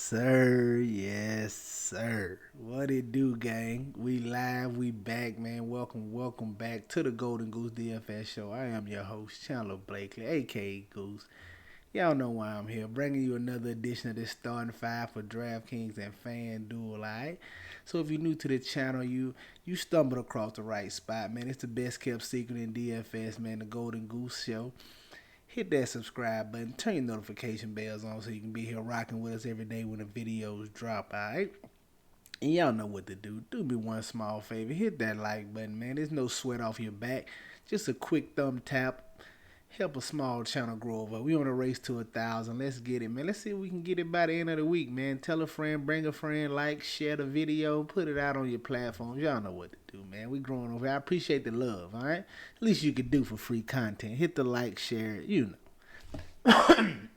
sir. Yes, sir. What it do, gang? We live, we back, man. Welcome back to the Golden Goose DFS show. I am your host, Chandler Blakely, aka Goose. Y'all know why I'm here, bringing you another edition of this starting five for DraftKings and FanDuel, alright? So if you're new to the channel, you stumbled across the right spot, man. It's the best kept secret in DFS, man. The Golden Goose Show. Hit that subscribe button, turn your notification bells on so you can be here rocking with us every day when the videos drop, alright? And y'all know what to do. Do me one small favor. Hit that like button, man. There's no sweat off your back. Just a quick thumb tap. Help a small channel grow over. We on a race to 1,000. Let's get it, man. Let's see if we can get it by the end of the week, man. Tell a friend, bring a friend, like, share the video, put it out on your platforms. Y'all know what to do, man. We growing over here. I appreciate the love, all right? Least you could do for free content. Hit the like, share, Pardon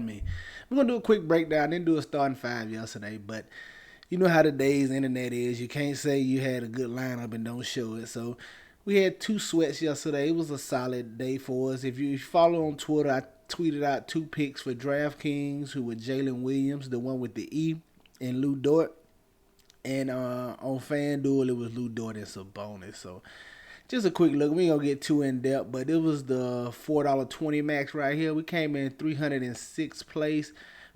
me. We're going to do a quick breakdown. Didn't do a starting five yesterday, but you know how today's internet is. You can't say you had a good lineup and don't show it. So we had two sweats yesterday. It was a solid day for us. If you follow on Twitter, I tweeted out two picks for DraftKings, who were Jalen Williams, the one with the E, and Lou Dort. And on FanDuel, it was Lou Dort and Sabonis. So just a quick look. We ain't going to get too in-depth, but it was the $4.20 max right here. We came in 306th place,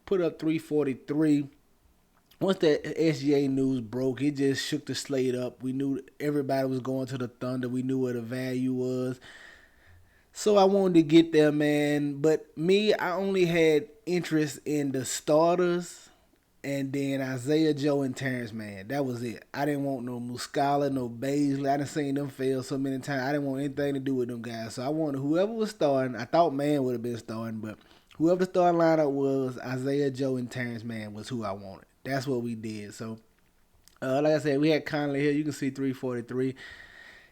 put up 343. Once that SGA news broke, it just shook the slate up. We knew everybody was going to the Thunder. We knew where the value was. So I wanted to get there, man. But me, I only had interest in the starters and then Isaiah Joe and Terrence Mann. That was it. I didn't want no Muscala, no Baisley. I done seen them fail so many times. I didn't want anything to do with them guys. So I wanted whoever was starting. I thought Mann would have been starting, but whoever the starting lineup was, Isaiah Joe and Terrence Mann was who I wanted. That's what we did. So, like I said, we had Conley here. You can see 343.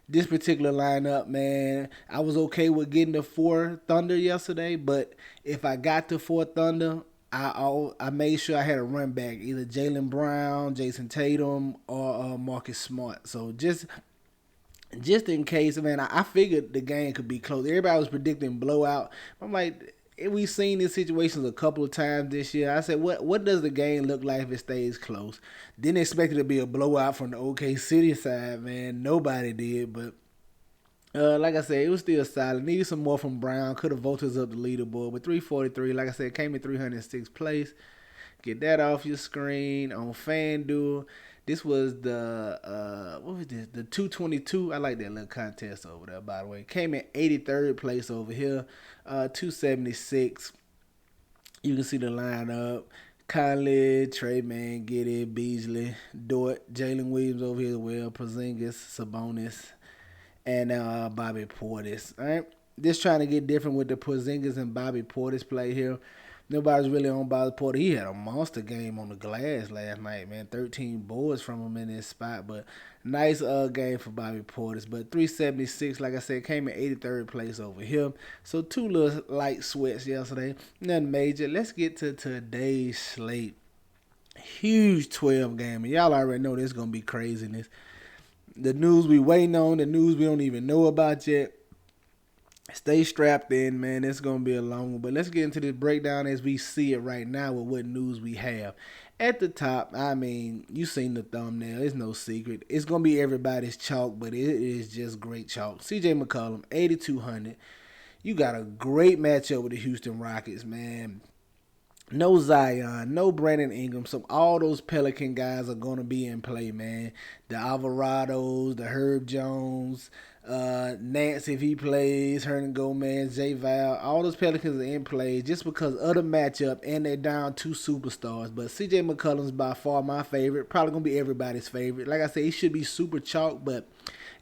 This particular lineup, man, I was okay with getting the 4 Thunder yesterday, but if I got the 4 Thunder, I made sure I had a run back, either Jaylen Brown, Jason Tatum, or Marcus Smart. So just in case, man, I figured the game could be close. Everybody was predicting blowout. I'm like, we've seen these situations a couple of times this year. I said, what does the game look like if it stays close? Didn't expect it to be a blowout from the OK City side, man. Nobody did, but like I said, it was still solid. Needed some more from Brown. Could have voted up the leaderboard, but 343. Like I said, came in 306th place. Get that off your screen on FanDuel. This was the what was this? The 222. I like that little contest over there, by the way. Came in 83rd place over here. 276. You can see the lineup. Conley, Trey Man, Giddy, Beasley, Dort, Jalen Williams over here as well, Porzingis, Sabonis, and Bobby Portis. All right, just trying to get different with the Porzingis and Bobby Portis play here. Nobody's really on Bobby Portis. He had a monster game on the glass last night, man. 13 boards from him in this spot, but nice game for Bobby Portis. But 376, like I said, came in 83rd place over here. So two little light sweats yesterday. Nothing major. Let's get to today's slate. Huge 12 game, and y'all already know this is gonna be craziness. The news we waiting on, the news we don't even know about yet. Stay strapped in, man. It's going to be a long one. But let's get into this breakdown as we see it right now with what news we have. At the top, I mean, you seen the thumbnail. It's no secret. It's going to be everybody's chalk, but it is just great chalk. CJ McCollum, 8,200. You got a great matchup with the Houston Rockets, man. No Zion, no Brandon Ingram. So all those Pelican guys are going to be in play, man. The Alvarados, the Herb Jones, Nance if he plays, Hernan Gomez, J Val. All those Pelicans are in play just because of the matchup, and they're down 2 superstars. But CJ McCollum's by far my favorite. Probably going to be everybody's favorite. Like I said, he should be super chalk, but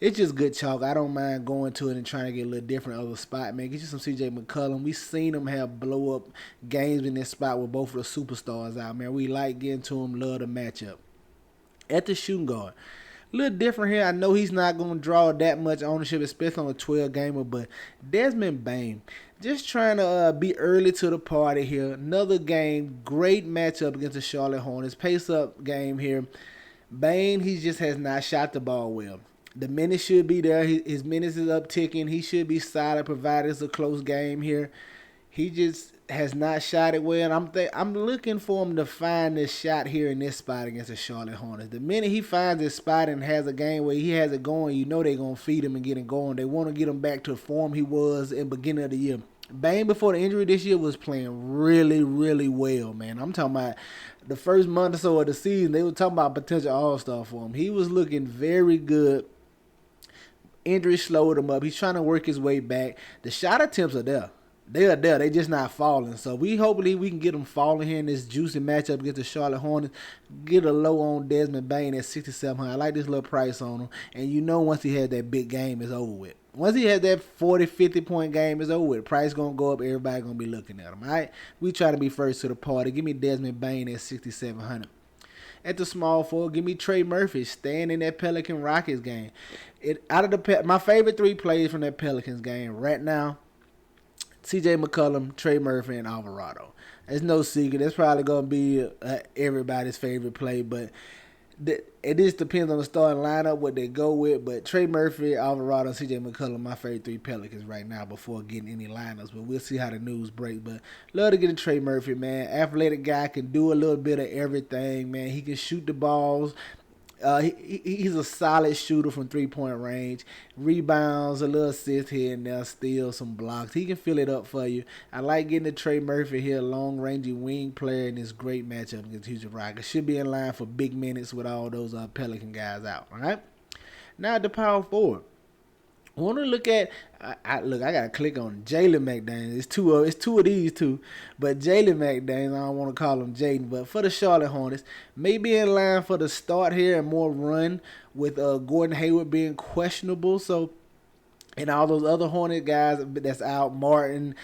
it's just good chalk. I don't mind going to it and trying to get a little different other spot, man. Get you some CJ McCollum. We seen him have blow up games in this spot with both of the superstars out, man. We like getting to him, love the matchup. At the shooting guard, a little different here. I know he's not going to draw that much ownership, especially on a 12 gamer, but Desmond Bane, just trying to be early to the party here. Another game, great matchup against the Charlotte Hornets. Pace up game here. Bane, he just has not shot the ball well. The minutes should be there. His minutes is upticking. He should be solid, provided it's a close game here. He just has not shot it well. And I'm looking for him to find this shot here in this spot against the Charlotte Hornets. The minute he finds this spot and has a game where he has it going, you know they're gonna feed him and get him going. They want to get him back to the form he was in the beginning of the year. Bane before the injury this year was playing really, really well, man. I'm talking about the first month or so of the season, they were talking about potential all-star for him. He was looking very good. Injury slowed him up. He's trying to work his way back. The shot attempts are there. They are there. They just not falling. So hopefully we can get them falling here in this juicy matchup against the Charlotte Hornets. Get a low on Desmond Bane at 6,700. I like this little price on him. And you know once he has that big game, it's over with. Once he has that 40, 50-point game, it's over with. Price going to go up. Everybody going to be looking at him. All right? We try to be first to the party. Give me Desmond Bane at 6,700. At the small forward, give me Trey Murphy staying in that Pelican Rockets game. My favorite 3 plays from that Pelicans game right now, C.J. McCollum, Trey Murphy, and Alvarado. There's no secret. That's probably going to be everybody's favorite play, but it just depends on the starting lineup, what they go with. But Trey Murphy, Alvarado, and C.J. McCollum, my favorite 3 Pelicans right now before getting any lineups. But we'll see how the news breaks. But love to get a Trey Murphy, man. Athletic guy, can do a little bit of everything, man. He can shoot the balls. He's a solid shooter from 3-point range. Rebounds, a little assist here and there, steals, some blocks. He can fill it up for you. I like getting the Trey Murphy here, long-rangey wing player in this great matchup against Houston Rockets. Should be in line for big minutes with all those Pelican guys out. All right. Now at the power forward. I want to look at. I gotta click on Jalen McDaniels. It's two of these two, but Jalen McDaniels. I don't want to call him Jaden, but for the Charlotte Hornets, maybe in line for the start here and more run with Gordon Hayward being questionable. So, and all those other Hornet guys that's out, Martin,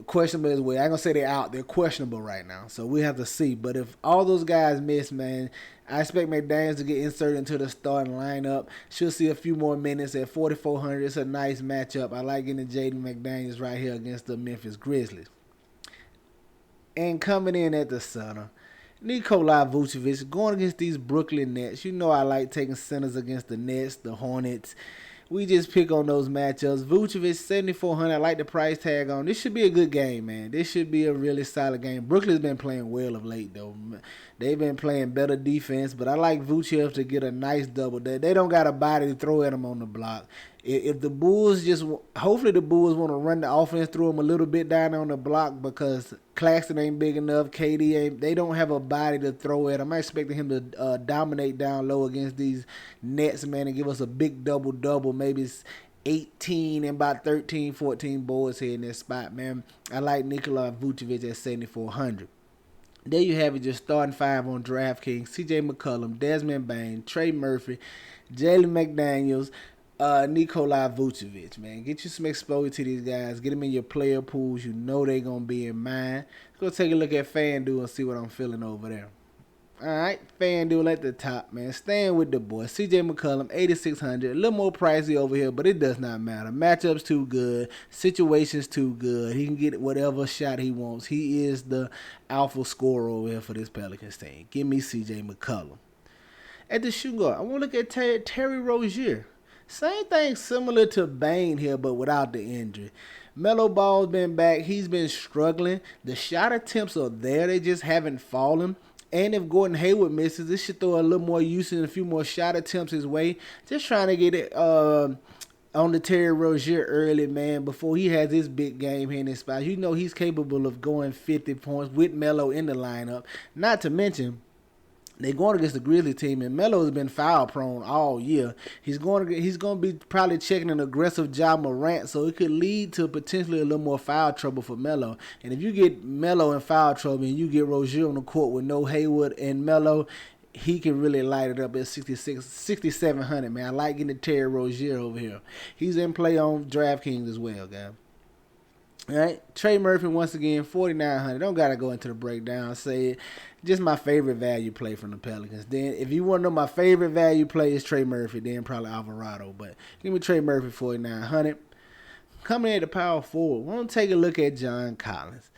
questionable as well. I ain't gonna say they're out; they're questionable right now. So we have to see. But if all those guys miss, man, I expect McDaniels to get inserted into the starting lineup. Should see a few more minutes at 4,400. It's a nice matchup. I like getting Jaden McDaniels right here against the Memphis Grizzlies. And coming in at the center, Nikola Vucevic going against these Brooklyn Nets. You know I like taking centers against the Nets, the Hornets. We just pick on those matchups. Vucevic, 7,400. I like the price tag on. This should be a good game, man. This should be a really solid game. Brooklyn's been playing well of late, though. They've been playing better defense, but I like Vucevic to get a nice double. They don't got a body to throw at him on the block. If the Bulls hopefully the Bulls want to run the offense through them a little bit down on the block because Claxton ain't big enough. KD ain't. They don't have a body to throw at. I'm expecting him to dominate down low against these Nets, man, and give us a big double-double. Maybe it's 18 and about 13, 14 boards here in this spot, man. I like Nikola Vucevic at 7,400. There you have it, just starting 5 on DraftKings. C.J. McCollum, Desmond Bane, Trey Murphy, Jalen McDaniels, Nikola Vucevic, man. Get you some exposure to these guys. Get them in your player pools. You know they're going to be in mine. Let's go take a look at FanDuel and see what I'm feeling over there. All right, FanDuel at the top, man. Staying with the boy. C.J. McCollum, 8,600. A little more pricey over here, but it does not matter. Matchup's too good. Situation's too good. He can get whatever shot he wants. He is the alpha scorer over here for this Pelicans team. Give me C.J. McCollum. At the shooting guard, I want to look at Terry Rozier. Same thing similar to Bane here, but without the injury. Melo Ball's been back. He's been struggling. The shot attempts are there. They just haven't fallen. And if Gordon Hayward misses, this should throw a little more use and a few more shot attempts his way. Just trying to get it on the Terry Rozier early, man, before he has his big game here in this spot. You know he's capable of going 50 points with Melo in the lineup. Not to mention, they're going against the Grizzlies team, and Melo has been foul prone all year. He's going to be probably checking an aggressive Ja Morant, so it could lead to potentially a little more foul trouble for Melo. And if you get Melo in foul trouble and you get Rozier on the court with no Hayward and Melo, he can really light it up at 6,700, man. I like getting the Terry Rozier over here. He's in play on DraftKings as well, guys. All right, Trey Murphy once again, 4,900. Don't gotta go into the breakdown. Say it. Just my favorite value play from the Pelicans. Then, if you want to know my favorite value play is Trey Murphy, then probably Alvarado. But give me Trey Murphy, 4,900. Coming at the power forward, we're gonna take a look at John Collins.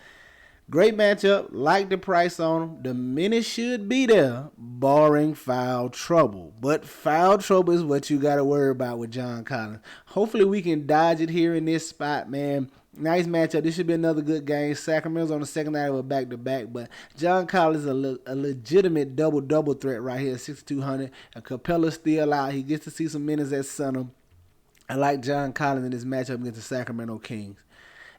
Great matchup. Like the price on him. The minutes should be there, barring foul trouble. But foul trouble is what you got to worry about with John Collins. Hopefully we can dodge it here in this spot, man. Nice matchup. This should be another good game. Sacramento's on the second night of a back-to-back, but John Collins is a legitimate double threat right here, 6,200. And Capella's still out. He gets to see some minutes at center. I like John Collins in this matchup against the Sacramento Kings.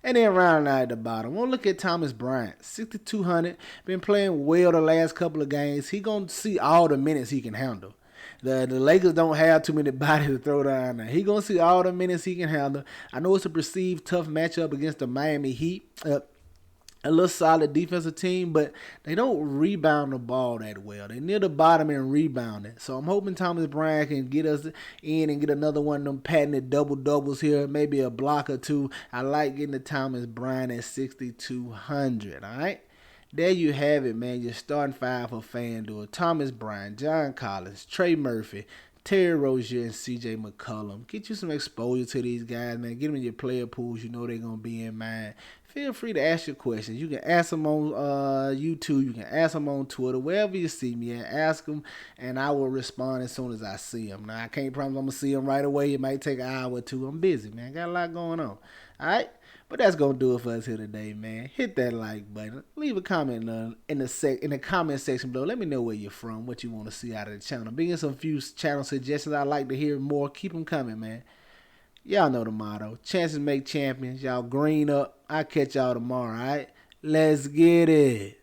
And then rounding out at the bottom, we'll look at Thomas Bryant, 6,200. Been playing well the last couple of games. He gonna see all the minutes he can handle. The Lakers don't have too many bodies to throw down there. He gonna see all the minutes he can handle. I know it's a perceived tough matchup against the Miami Heat. A little solid defensive team, but they don't rebound the ball that well. They're near the bottom in rebounding. So I'm hoping Thomas Bryant can get us in and get another one of them patented double-doubles here, maybe a block or two. I like getting the Thomas Bryant at 6,200, all right? There you have it, man. Your starting five for FanDuel. Thomas Bryant, John Collins, Trey Murphy, Terry Rozier, and C.J. McCollum. Get you some exposure to these guys, man. Get them in your player pools. You know they're going to be in mind. Feel free to ask your questions. You can ask them on YouTube. You can ask them on Twitter. Wherever you see me at, ask them, and I will respond as soon as I see them. Now, I can't promise I'm going to see them right away. It might take an hour or two. I'm busy, man. Got a lot going on. All right? But that's going to do it for us here today, man. Hit that like button. Leave a comment in the comment section below. Let me know where you're from, what you want to see out of the channel. Bring in some few channel suggestions. I'd like to hear more. Keep them coming, man. Y'all know the motto. Chances make champions. Y'all green up. I'll catch y'all tomorrow, all right? Let's get it.